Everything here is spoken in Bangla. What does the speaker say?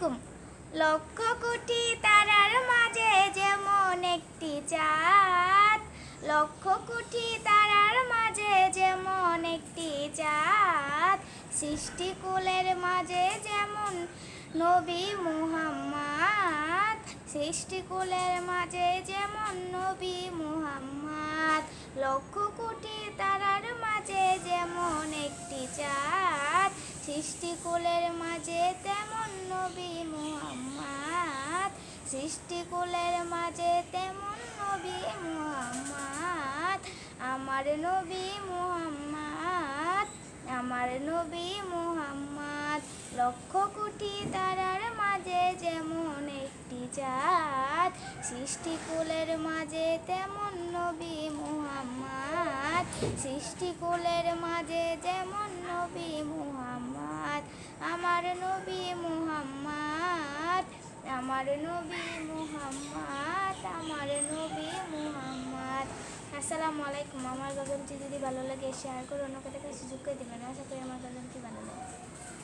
আলাইকুম। লক্ষ কোটি তারার মাঝে যেমন একটি চাঁদ, লক্ষ কোটি তারার মাঝে যেমন একটি চাঁদ, সৃষ্টিকুলের মাঝে যেমন নবী মুহাম্মদ, সৃষ্টিকুলের মাঝে যেমন নবী মুহাম্মদ, লক্ষ কোটি তারার মাঝে যেমন একটি চাঁদ, সৃষ্টিকুলের মাঝে তেমন নবী মুহাম্মদ, সৃষ্টিকুলের মাঝে তেমন নবী মুহাম্মদ, আমার নবী মুহাম্মদ, আমার নবী মুহাম্মদ, লক্ষ কোটি তারার মাঝে যেমন একটি চাঁদ, সৃষ্টিকুলের মাঝে তেমন নবী মুহাম্মদ, সৃষ্টিকুলের মাঝে যেমন নবী মুহাম্মদ, আমার নবী মুহাম্মদ, আমার নবী মুহাম্মদ, আমার নবী মুহাম্মদ। আসসালামু আলাইকুম। আমার গজলটি যদি ভালো লাগে শেয়ার করে অন্য কাছে সুযোগ করে দেবেন। আশা করি আমার গজলটি ভালো লাগে।